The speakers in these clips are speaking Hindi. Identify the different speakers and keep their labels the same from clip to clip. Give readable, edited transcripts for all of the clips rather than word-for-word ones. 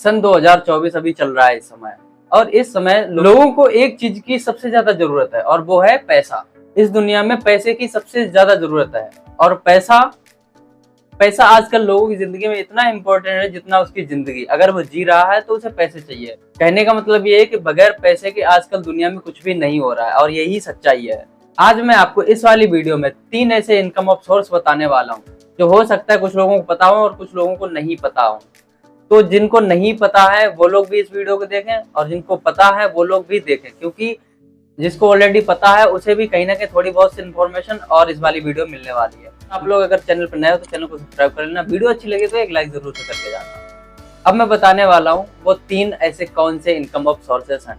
Speaker 1: सन 2024 अभी चल रहा है इस समय, और इस समय लोगों को एक चीज की सबसे ज्यादा जरूरत है और वो है पैसा। इस दुनिया में पैसे की सबसे ज्यादा जरूरत है, और पैसा पैसा आजकल लोगों की जिंदगी में इतना इंपॉर्टेंट है जितना उसकी जिंदगी। अगर वो जी रहा है तो उसे पैसे चाहिए। कहने का मतलब ये है कि बगैर पैसे के आजकल दुनिया में कुछ भी नहीं हो रहा है, और यही सच्चाई है। आज मैं आपको इस वाली वीडियो में 3 ऐसे इनकम ऑफ सोर्स बताने वाला हूँ जो हो सकता है कुछ लोगों को पता हो और कुछ लोगों को नहीं पता हो। तो जिनको नहीं पता है वो लोग भी इस वीडियो को देखें, और जिनको पता है वो लोग भी देखें, क्योंकि जिसको ऑलरेडी पता है उसे भी कहीं ना कहीं थोड़ी बहुत सी इन्फॉर्मेशन और इस वाली वीडियो मिलने वाली है। आप लोग अगर चैनल पर नए हो तो चैनल को सब्सक्राइब कर लेना, वीडियो अच्छी लगे तो एक लाइक जरूर से करके जाना। अब मैं बताने वाला हूँ वो 3 ऐसे कौन से इनकम ऑफ सोर्सेस हैं।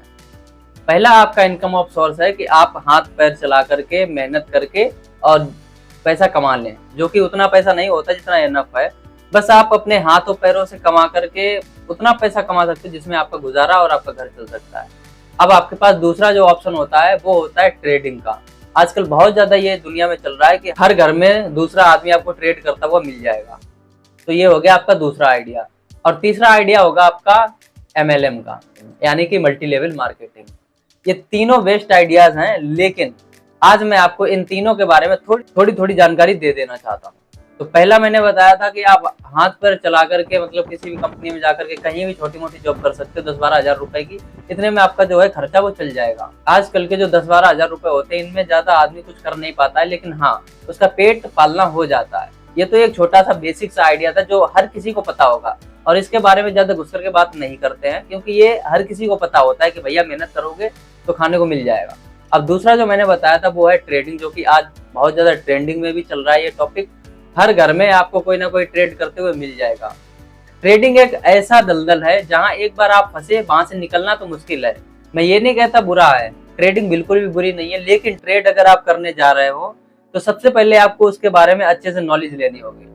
Speaker 1: पहला आपका इनकम ऑफ सोर्स है कि आप हाथ पैर चला करके मेहनत करके और पैसा कमा लें, जो कि उतना पैसा नहीं होता जितना इनफ है। बस आप अपने हाथों पैरों से कमा करके उतना पैसा कमा सकते हो जिसमें आपका गुजारा और आपका घर चल सकता है। अब आपके पास दूसरा जो ऑप्शन होता है वो होता है ट्रेडिंग का। आजकल बहुत ज्यादा ये दुनिया में चल रहा है कि हर घर में दूसरा आदमी आपको ट्रेड करता हुआ मिल जाएगा। तो ये हो गया आपका दूसरा आइडिया। और तीसरा आइडिया होगा आपका MLM का, यानी कि मल्टी लेवल मार्केटिंग। ये तीनों बेस्ट आइडियाज हैं, लेकिन आज मैं आपको इन तीनों के बारे में थोड़ी जानकारी दे देना चाहता हूँ। तो पहला मैंने बताया था कि आप हाथ पर चला करके मतलब किसी भी कंपनी में जाकर के कहीं भी छोटी मोटी जॉब कर सकते हो 10-12 हज़ार रुपए की। इतने में आपका जो है खर्चा वो चल जाएगा। आजकल के जो 10-12 हज़ार रुपए होते हैं इनमें ज्यादा आदमी कुछ कर नहीं पाता है, लेकिन हाँ उसका पेट पालना हो जाता है। ये तो एक छोटा सा बेसिक सा आइडिया था जो हर किसी को पता होगा, और इसके बारे में ज्यादा घुस करके बात नहीं करते हैं, क्योंकि ये हर किसी को पता होता है कि भैया मेहनत करोगे तो खाने को मिल जाएगा। अब दूसरा जो मैंने बताया था वो है ट्रेडिंग, जो कि आज बहुत ज्यादा ट्रेंडिंग में भी चल रहा है। ये टॉपिक हर घर में आपको कोई ना कोई ट्रेड करते हुए मिल जाएगा। ट्रेडिंग एक ऐसा दलदल है जहां एक बार आप फंसे वहां से निकलना तो मुश्किल है। मैं ये नहीं कहता बुरा है, ट्रेडिंग बिल्कुल भी बुरी नहीं है, लेकिन ट्रेड अगर आप करने जा रहे हो तो सबसे पहले आपको उसके बारे में अच्छे से नॉलेज लेनी होगी।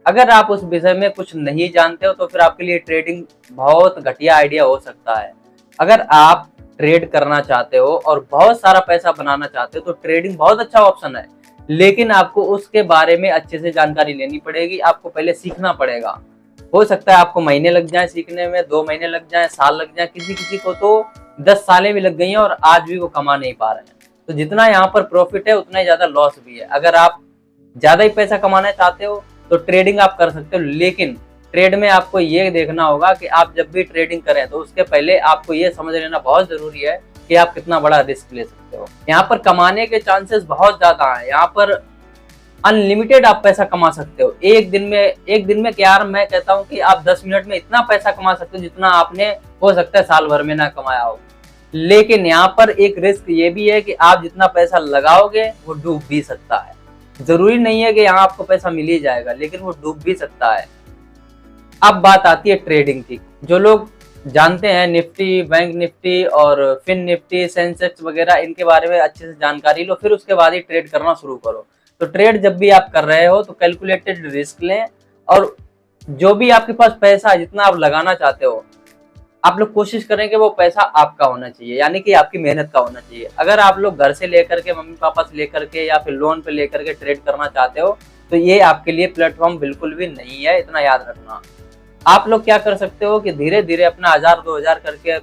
Speaker 1: अगर आप उस विषय में कुछ नहीं जानते हो तो फिर आपके लिए ट्रेडिंग बहुत घटिया आइडिया हो सकता है। अगर आप ट्रेड करना चाहते हो और बहुत सारा पैसा बनाना चाहते हो तो ट्रेडिंग बहुत अच्छा ऑप्शन है, लेकिन आपको उसके बारे में अच्छे से जानकारी लेनी पड़ेगी। आपको पहले सीखना पड़ेगा। हो सकता है आपको महीने लग जाए सीखने में, 2 महीने लग जाए, साल लग जाए, किसी को तो 10 सालें भी लग गई हैं और आज भी वो कमा नहीं पा रहे हैं। तो जितना यहाँ पर प्रॉफिट है उतना ही ज्यादा लॉस भी है। अगर आप ज्यादा ही पैसा कमाना चाहते हो तो ट्रेडिंग आप कर सकते हो, लेकिन ट्रेड में आपको ये देखना होगा कि आप जब भी ट्रेडिंग करें तो उसके पहले आपको ये समझ लेना बहुत जरूरी है कि आप कितना बड़ा रिस्क ले सकते हो। यहाँ पर कमाने के चांसेस बहुत ज्यादा हैं। यहाँ पर अनलिमिटेड आप पैसा कमा सकते हो। एक दिन में क्या यार, मैं कहता हूँ कि आप 10 मिनट में इतना पैसा कमा सकते हो जितना आपने हो सकता है साल भर में ना कमाया हो। लेकिन यहाँ पर एक रिस्क ये भी है कि आप जितना पैसा लगाओगे वो डूब भी सकता है। जरूरी नहीं है कि यहाँ आपको पैसा मिल ही जाएगा, लेकिन वो डूब भी सकता है। अब बात आती है ट्रेडिंग की। जो लोग जानते हैं निफ्टी, बैंक निफ्टी और फिन निफ्टी, सेंसेक्स वगैरह, इनके बारे में अच्छे से जानकारी लो, फिर उसके बाद ही ट्रेड करना शुरू करो। तो ट्रेड जब भी आप कर रहे हो तो कैलकुलेटेड रिस्क लें, और जो भी आपके पास पैसा है जितना आप लगाना चाहते हो आप लोग कोशिश करें कि वो पैसा आपका होना चाहिए, यानी कि आपकी मेहनत का होना चाहिए। अगर आप लोग घर से लेकर के, मम्मी पापा से लेकर के या फिर लोन पे लेकर के ट्रेड करना चाहते हो तो ये आपके लिए प्लेटफॉर्म बिल्कुल भी नहीं है, इतना याद रखना। आप लोग क्या कर सकते हो कि धीरे धीरे अपना 1000-2000 करके,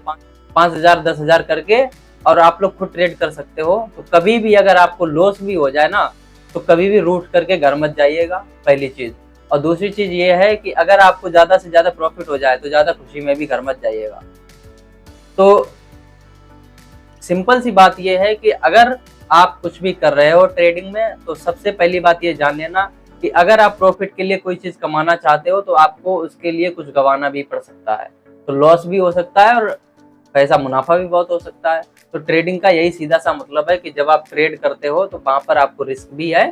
Speaker 1: 5000-10,000 करके, और आप लोग खुद ट्रेड कर सकते हो। तो कभी भी अगर आपको लॉस भी हो जाए ना तो कभी भी रूठ करके घर मत जाइएगा, पहली चीज। और दूसरी चीज ये है कि अगर आपको ज्यादा से ज्यादा प्रॉफिट हो जाए तो ज्यादा खुशी में भी घर मत जाइएगा। तो सिंपल सी बात ये है कि अगर आप कुछ भी कर रहे हो ट्रेडिंग में तो सबसे पहली बात ये जान लेना कि अगर आप प्रॉफिट के लिए कोई चीज कमाना चाहते हो तो आपको उसके लिए कुछ गंवाना भी पड़ सकता है। तो लॉस भी हो सकता है और पैसा मुनाफा भी बहुत हो सकता है। तो ट्रेडिंग का यही सीधा सा मतलब है कि जब आप ट्रेड करते हो तो वहां पर आपको रिस्क भी है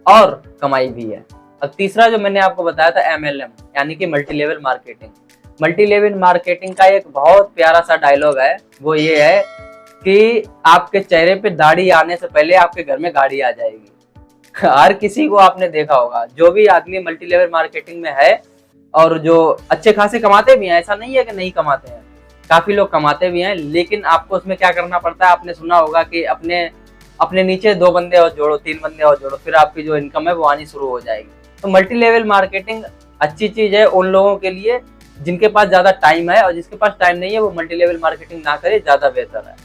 Speaker 1: और कमाई भी है। अब तीसरा जो मैंने आपको बताया था MLM, यानी कि multi level marketing. Multi level marketing का एक बहुत प्यारा सा डायलॉग है, वो ये है कि आपके चेहरे पे दाढ़ी आने से पहले आपके घर में गाड़ी आ जाएगी। हर किसी को आपने देखा होगा, जो भी आदमी मल्टी लेवल मार्केटिंग में है और जो अच्छे खासे कमाते भी हैं, ऐसा नहीं है कि नहीं कमाते हैं, काफी लोग कमाते भी हैं, लेकिन आपको उसमें क्या करना पड़ता है। आपने सुना होगा कि अपने नीचे 2 बंदे और जोड़ो, 3 बंदे और जोड़ो, फिर आपकी जो इनकम है वो आनी शुरू हो जाएगी। तो मल्टी लेवल मार्केटिंग अच्छी चीज है उन लोगों के लिए जिनके पास ज्यादा टाइम है, और जिसके पास टाइम नहीं है वो मल्टी लेवल मार्केटिंग ना करे, ज्यादा बेहतर है।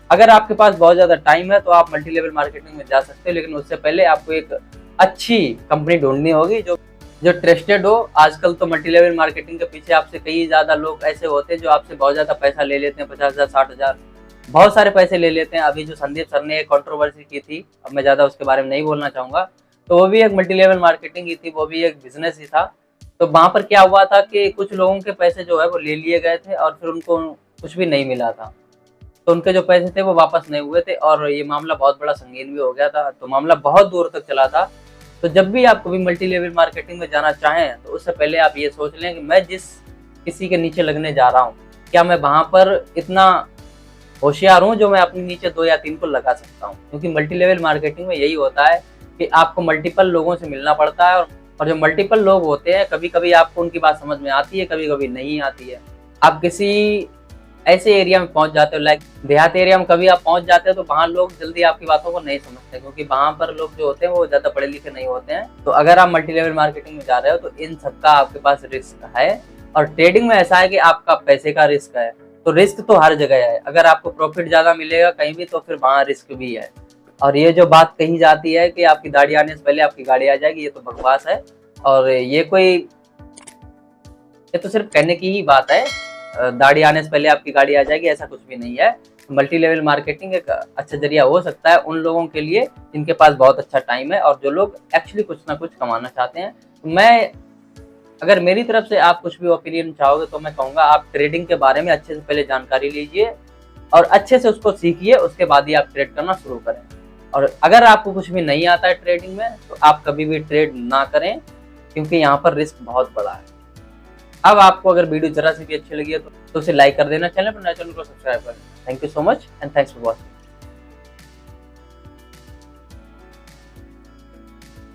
Speaker 1: अगर आपके पास बहुत ज्यादा टाइम है तो आप मल्टी लेवल मार्केटिंग में जा सकते हो, लेकिन उससे पहले आपको एक अच्छी कंपनी ढूंढनी होगी जो ट्रस्टेड हो। आजकल तो मल्टी लेवल मार्केटिंग के पीछे आपसे कई ज्यादा लोग ऐसे होते हैं जो आपसे बहुत ज्यादा पैसा ले लेते हैं, 50,000 60,000, बहुत सारे पैसे ले लेते हैं। अभी जो संदीप सर ने एक कंट्रोवर्सी की थी, अब मैं ज्यादा उसके बारे में नहीं बोलना चाहूंगा, तो वो भी एक मल्टी लेवल मार्केटिंग ही थी, वो भी एक बिजनेस ही था। तो वहां पर क्या हुआ था कि कुछ लोगों के पैसे जो है वो ले लिए गए थे और फिर उनको कुछ भी नहीं मिला था, तो उनके जो पैसे थे वो वापस नहीं हुए थे, और ये मामला बहुत बड़ा संगीन भी हो गया था, तो मामला बहुत दूर तक चला था। तो जब भी आप कभी मल्टी लेवल मार्केटिंग में जाना चाहें तो उससे पहले आप ये सोच लें कि मैं जिस किसी के नीचे लगने जा रहा हूँ, क्या मैं वहां पर इतना होशियार हूँ जो मैं अपने नीचे 2 या 3 को लगा सकता हूँ। क्योंकि मल्टी लेवल मार्केटिंग में यही होता है कि आपको मल्टीपल लोगों से मिलना पड़ता है, और जो मल्टीपल लोग होते हैं कभी कभी आपको उनकी बात समझ में आती है, कभी कभी नहीं आती है। आप किसी ऐसे एरिया में पहुंच जाते हो, लाइक देहात एरिया में कभी आप पहुंच जाते हो, तो वहाँ लोग जल्दी आपकी बातों को नहीं समझते, क्योंकि वहाँ पर लोग जो होते हैं वो ज्यादा पढ़े लिखे नहीं होते हैं। तो अगर आप मल्टी लेवल मार्केटिंग में जा रहे हो तो इन सबका आपके पास रिस्क है, और ट्रेडिंग में ऐसा है कि आपका पैसे का रिस्क है। तो रिस्क तो हर जगह है, अगर आपको प्रॉफिट ज्यादा मिलेगा कहीं भी तो फिर वहाँ रिस्क भी है। और ये जो बात कही जाती है कि आपकी दाढ़ी आने से पहले आपकी गाड़ी आ जाएगी, ये तो बकवास है, और ये तो सिर्फ कहने की ही बात है। दाढ़ी आने से पहले आपकी गाड़ी आ जाएगी, ऐसा कुछ भी नहीं है। मल्टी लेवल मार्केटिंग एक अच्छा जरिया हो सकता है उन लोगों के लिए जिनके पास बहुत अच्छा टाइम है और जो लोग एक्चुअली कुछ ना कुछ कमाना चाहते हैं। मैं अगर मेरी तरफ से आप कुछ भी ओपिनियन चाहोगे तो मैं कहूँगा आप ट्रेडिंग के बारे में अच्छे से पहले जानकारी लीजिए और अच्छे से उसको सीखिए, उसके बाद ही आप ट्रेड करना शुरू करें। और अगर आपको कुछ भी नहीं आता है ट्रेडिंग में तो आप कभी भी ट्रेड ना करें, क्योंकि यहाँ पर रिस्क बहुत बड़ा है। अब आपको अगर वीडियो जरा सी भी अच्छी लगी है तो उसे लाइक कर देना, चैनल पर नए चैनल को सब्सक्राइब करें। Thank you so much and thanks for watching.